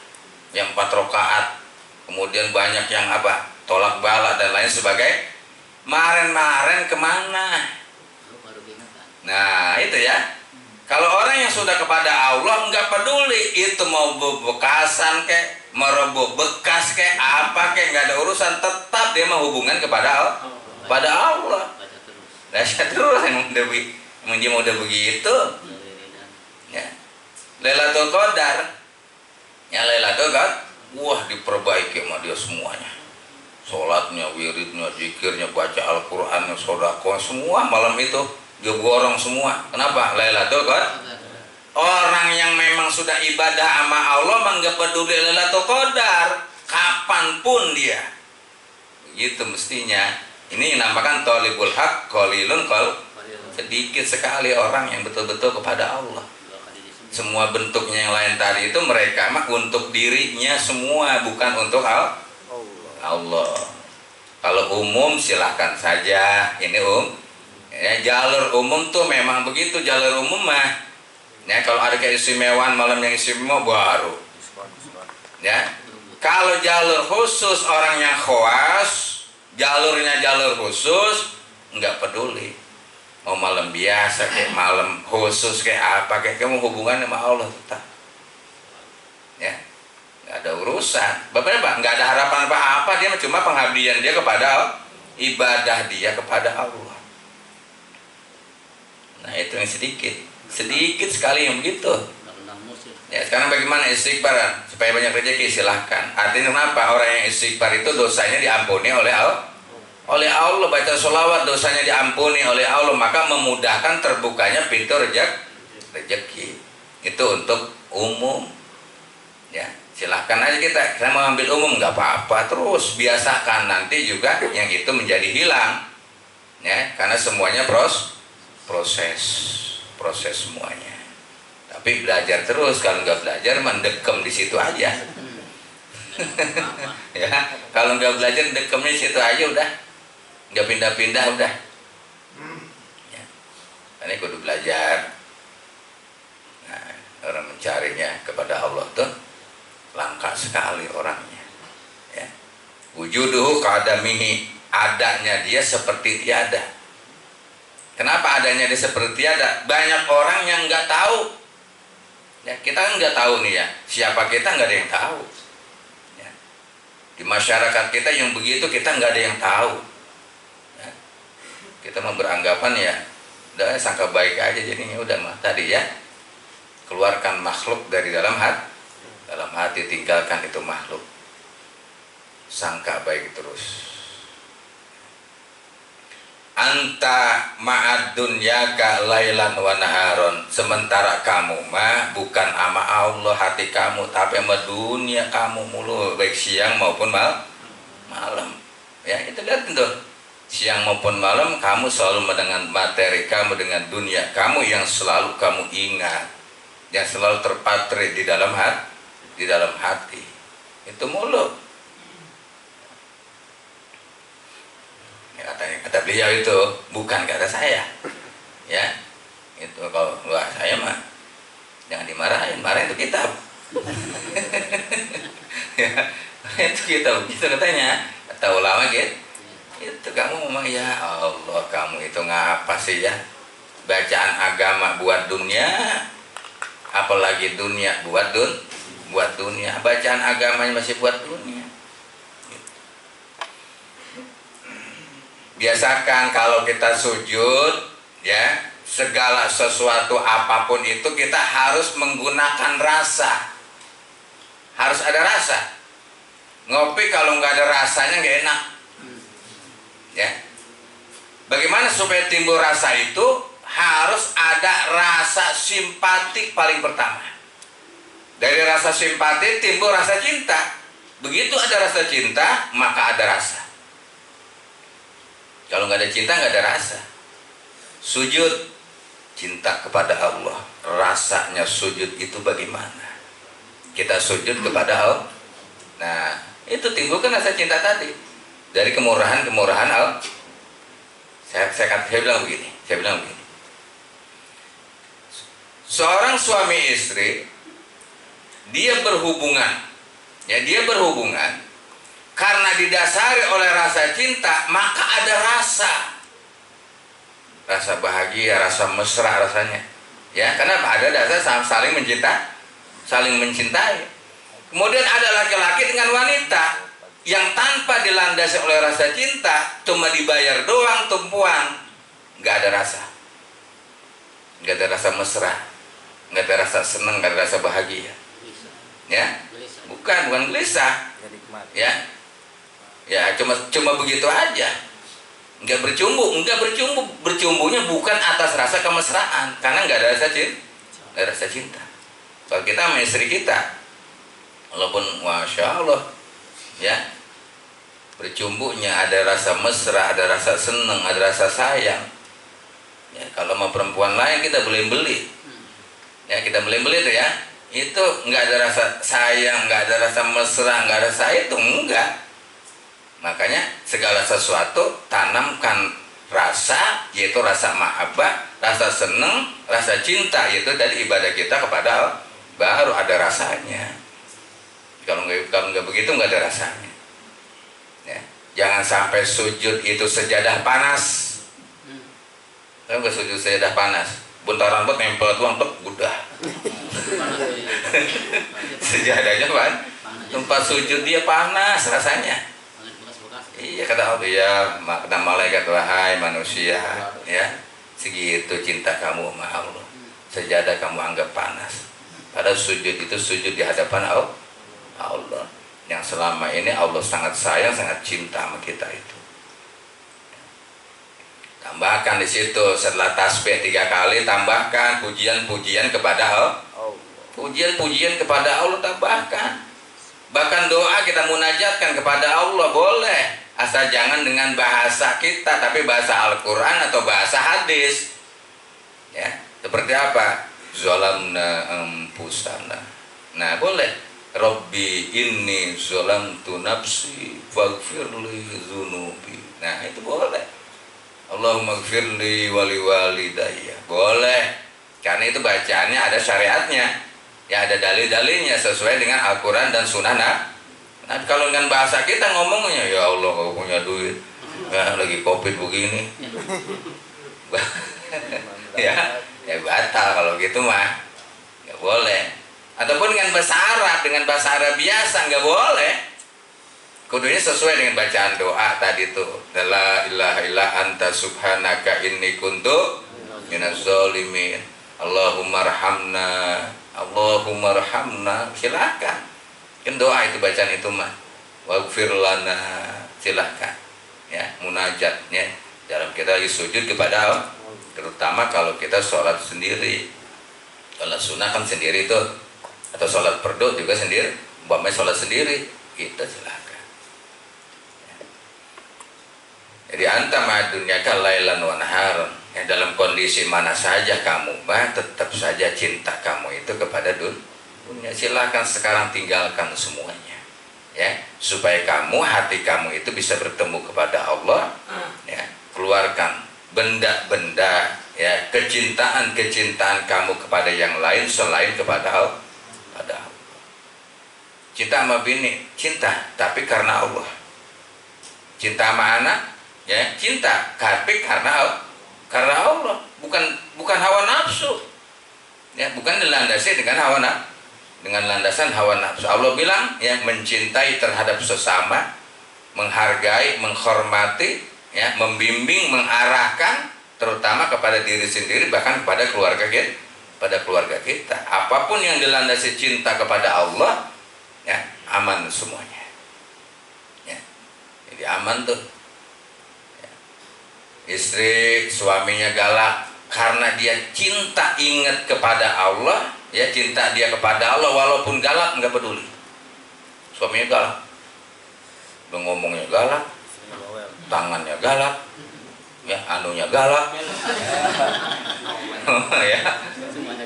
S1: yang 4 rakaat. Kemudian banyak yang apa? Tolak bala dan lain sebagainya. Kemarin kemana? Nah, itu ya. Kalau orang yang sudah kepada Allah nggak peduli itu mau bekasan kek, merebut bekas kek, apa kek, nggak ada urusan, tetap dia mau hubungan kepada Allah. Dahsyat terus emang dia mau udah begitu. Ya. Lailatul Qadar. Ya, Lailatul Qadar, wah diperbaiki sama dia semuanya. Sholatnya, wiridnya, zikirnya, baca Al-Qur'annya, sedekah, semua malam itu dia borong semua. Kenapa? Lailatul Qadar. Orang yang memang sudah ibadah sama Allah mah nggak peduli Lailatul Qadar, kapanpun dia. Begitu mestinya. Ini dinamakan thalibul haq qalilun qal. Sedikit sekali orang yang betul-betul kepada Allah. Semua bentuknya yang lain tadi itu mereka mah untuk dirinya semua, bukan untuk Allah. Kalau umum silahkan saja. Ini ya, jalur umum tuh memang begitu, jalur umum mah. Ya, kalau ada keistimewaan malam yang istimewa baru. Ya. Kalau jalur khusus orang yang khawas, jalurnya jalur khusus, nggak peduli. Mau malam biasa kayak malam khusus kayak apa, kayak kamu hubungan sama Allah tetap. Ya. Nggak ada urusan. Bapaknya Pak, nggak ada harapan apa-apa, dia cuma pengabdian dia kepada ibadah dia kepada Allah. Nah, itu yang sedikit sekali yang begitu. Ya, sekarang bagaimana istighfar supaya banyak rezeki? Silahkan. Artinya kenapa? Orang yang istighfar itu dosanya diampuni oleh Allah. Oleh Allah, baca sholawat dosanya diampuni oleh Allah, maka memudahkan terbukanya pintu rezeki. Itu untuk umum. Ya, silahkan aja saya mau ambil umum nggak apa-apa, terus biasakan, nanti juga yang itu menjadi hilang. Ya, karena semuanya proses semuanya. Tapi belajar terus, kalau nggak belajar mendekem di situ aja. Ya, kalau nggak belajar dekemnya di situ aja udah, nggak pindah-pindah udah. Ya. Ini kudu belajar. Nah, orang mencarinya kepada Allah tuh langka sekali orangnya. Ya. Wujuduhu kadamihi, adanya dia seperti tiada. Kenapa adanya dia seperti tiada? Banyak orang yang nggak tahu. Ya, kita kan nggak tahu nih ya, siapa kita nggak ada yang tahu. Di masyarakat kita yang begitu kita nggak ada yang tahu. Ya. Kita mau beranggapan ya, udah sangka baik aja jadinya udah mah tadi ya. Keluarkan makhluk dari dalam hati, tinggalkan itu makhluk. Sangka baik terus. Anta ma'ad dunyaka lailan wa naharon, sementara kamu mah bukan ama Allah hati kamu, tapi sama dunia kamu mulu, baik siang maupun malam. Ya, kita lihat tuh, siang maupun malam kamu selalu dengan materi kamu, dengan dunia kamu yang selalu kamu ingat, yang selalu terpatri di dalam hati. Itu mulu. Kata beliau itu bukan kata saya, ya itu kalau wah saya mah jangan dimarahin, marahin itu kitab. Ya, itu kitab gitu katanya, kata ulama gitu. Itu kamu ngomong ya Allah, kamu itu ngapa sih ya, bacaan agama buat dunia, apalagi dunia buat dunia, bacaan agamanya masih buat dunia. Biasakan kalau kita sujud, ya segala sesuatu apapun itu kita harus menggunakan rasa, harus ada rasa. Ngopi kalau nggak ada rasanya nggak enak, ya. Bagaimana supaya timbul rasa itu? Harus ada rasa simpatik paling pertama. Dari rasa simpati timbul rasa cinta. Begitu ada rasa cinta, maka ada rasa. Kalau nggak ada cinta, nggak ada rasa. Sujud, cinta kepada Allah. Rasanya sujud itu bagaimana? Kita sujud kepada Allah. Nah, itu timbulkan rasa cinta tadi. Dari kemurahan Allah. Saya bilang begini. Seorang suami istri, dia berhubungan. Karena didasari oleh rasa cinta, maka ada rasa bahagia, rasa mesra rasanya, ya, karena ada dasar saling mencintai. Kemudian ada laki-laki dengan wanita yang tanpa dilandasi oleh rasa cinta, cuma dibayar doang tumpuan, nggak ada rasa mesra, nggak ada rasa senang, nggak ada rasa bahagia, ya, bukan gelisah, ya. Ya cuma begitu aja, nggak bercumbunya bukan atas rasa kemesraan, karena nggak ada rasa cinta. Kalau kita sama istri kita, walaupun masya Allah, ya bercumbunya ada rasa mesra, ada rasa seneng, ada rasa sayang. Ya, kalau sama perempuan lain kita beli, ya kita beli tuh ya, itu nggak ada rasa sayang, nggak ada rasa mesra, nggak ada rasa itu enggak. Makanya segala sesuatu tanamkan rasa, yaitu rasa mahabbah, rasa seneng, rasa cinta, yaitu dari ibadah kita kepada Allah, baru ada rasanya. Kalau nggak begitu nggak ada rasanya. Ya. Jangan sampai sujud itu sejadah panas. Kalau nggak sujud sejadah panas, buntaran buat nempel tuang tuh udah. Sejadahnya kan, tempat sujud dia panas rasanya. Iya, kata Allah, ya kata malaikat, wahai manusia, ya segitu cinta kamu sama Allah, sejadah kamu anggap panas. Padahal sujud itu sujud di hadapan Allah yang selama ini Allah sangat sayang, sangat cinta sama kita itu. Tambahkan di situ setelah tasbih 3 kali, tambahkan pujian-pujian kepada Allah. Pujian-pujian kepada Allah tambahkan. Bahkan doa kita munajatkan kepada Allah boleh. Asal jangan dengan bahasa kita, tapi bahasa Al-Quran atau bahasa hadis, ya, seperti apa? Zolamna anfusana. Nah boleh, Rabbi inni zolamtu nafsi faghfirli dzunubi. Nah itu boleh. Allahumma gfirli wali walidayya. Boleh, karena itu bacaannya ada syariatnya, ya ada dalil-dalilnya sesuai dengan Al-Quran dan Sunnah. Nah, kalau dengan bahasa kita ngomongnya, ya Allah kalau punya duit, ya lagi COVID begini, ya batal kalau gitu mah, nggak boleh. Ataupun dengan bahasa Arab biasa nggak boleh. kudunya sesuai dengan bacaan doa tadi tuh. La ilaha illa anta subhanaka inni kuntu minaz zalimin. Allahumma arhamna, Allahumma arhamna. Silakan. Kan doa itu bacaan itu mah. Waghfir lana, silakan. Ya, munajatnya dalam kita lagi sujud kepada Allah. Terutama kalau kita sholat sendiri. Sholat sunnah kan sendiri tuh, atau sholat fardu juga sendiri. Umpamanya sholat sendiri, kita silakan. Jadi anta ma'adunya kalailan wa naharon. Ya, dalam kondisi mana saja kamu, tetap saja cinta kamu itu kepada dunia. Silakan sekarang tinggalkan semuanya, ya, supaya hati kamu itu bisa bertemu kepada Allah. Ya, keluarkan benda-benda, ya, kecintaan kamu kepada yang lain selain kepada Allah. Cinta sama bini, cinta, tapi karena Allah. Cinta sama anak, ya, cinta, tapi karena Allah, bukan hawa nafsu. Ya, bukan dilandasi dengan dengan landasan hawa nafsu. Allah bilang, ya, mencintai terhadap sesama, menghargai, menghormati, ya, membimbing, mengarahkan, terutama kepada diri sendiri, bahkan kepada keluarga kita. Apapun yang dilandasi cinta kepada Allah, ya, aman semuanya. Ya, jadi aman tuh. Ya. Istri suaminya galak karena dia cinta ingat kepada Allah, ya, cinta dia kepada Allah walaupun galak nggak peduli. Suaminya galak, udah ngomongnya galak, tangannya galak, ya, anunya galak. Ya.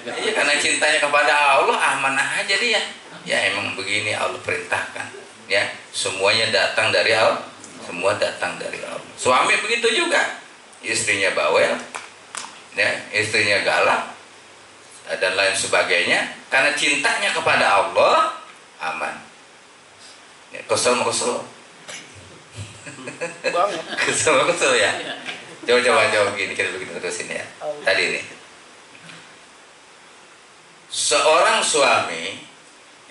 S1: Iya, karena cintanya kepada Allah aman aja dia. Ya, emang begini Allah perintahkan. Ya, semuanya datang dari Allah. Semua datang dari Allah. Suami begitu juga. Istrinya bawel, ya, istrinya galak, dan lain sebagainya. Karena cintanya kepada Allah, aman. Ya, kesel. Kesel ya. Coba begini, kita begini terusin ya. Tadi ini. Seorang suami,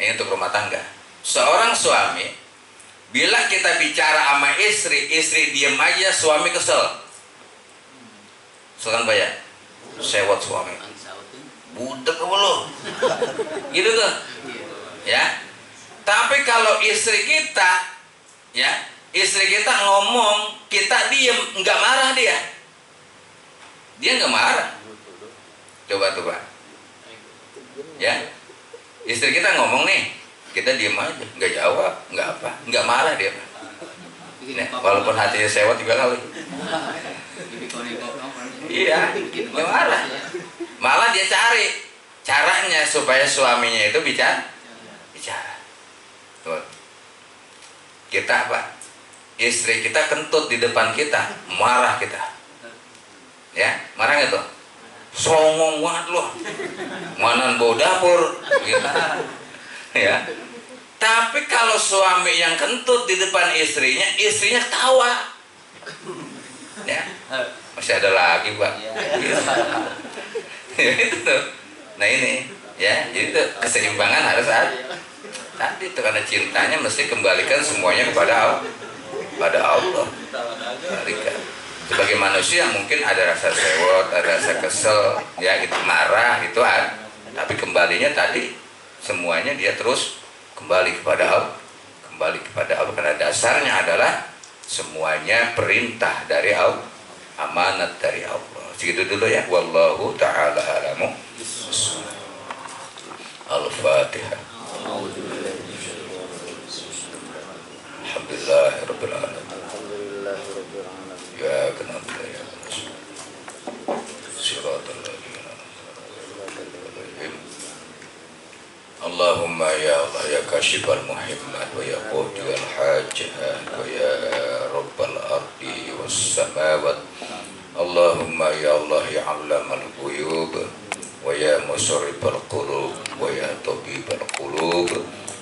S1: ini untuk rumah tangga. Seorang suami, bila kita bicara sama istri diem aja, suami kesel. Silakan bayar. Sewot suami. Budek apa lo? Gitu tuh. Ya. Tapi kalau istri kita, ya, istri kita ngomong, kita diem, nggak marah dia. Dia nggak marah. Coba. Ya. Istri kita ngomong nih, kita diem aja, nggak jawab, nggak apa, nggak marah dia. Nah, walaupun hatinya sewot juga kali. Iya, nggak marah. Malah dia cari caranya supaya suaminya itu bicara. Tuh. Kita apa? Istri kita kentut di depan kita, marah kita. Ya, marah nggak tuh? Songong banget loh, mana bau dapur, gitu. Ya. Tapi kalau suami yang kentut di depan istrinya tawa, ya, masih ada lagi Pak. Gitu. Ya, itu tuh. Nah ini, ya, jadi itu keseimbangan harus ada. Tadi itu karena cintanya mesti kembalikan semuanya kepada Allah. Balikan. Sebagai manusia mungkin ada rasa sewot, ada rasa kesel, ya, itu marah, itu ada. Tapi kembalinya tadi semuanya dia terus kembali kepada Allah, karena dasarnya adalah semuanya perintah dari Allah, amanat dari Allah. Segitu dulu ya. Wallahu ta'ala alamu. Al-Fatihah. Alhamdulillahirabbil alamin. Ya kenapa ya Siratal ladzina Allahumma ya Allah ya kashifal muhimmat wa ya qadiyal hajat wa ya rabbal ardi was samawat. Allahumma ya Allah ya allamal ghuyub wa ya musarrifal qulub wa ya tabibal qulub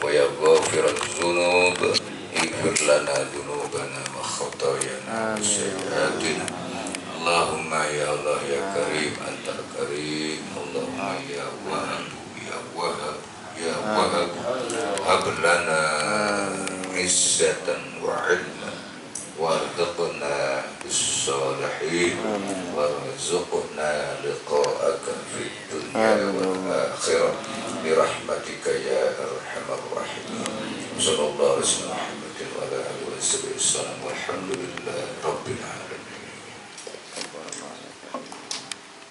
S1: wa ya ghafiraz dzunub. Ighfir lana dzunubana wa khatayana sayyi'atina. Allahumma ya Allah ya Karim antal Karim. Allahumma ya Wahhab ya Wahhab ya Wahhab hab lana وعزة وعلما وارزقنا بالصالحين وارزقنا لقاءك في الدنيا والآخرة برحمتك يا أرحم الراحمين. صلى الله عليه وسلم محمد وعلى آله وصحبه وسلم والحمد لله رب العالمين.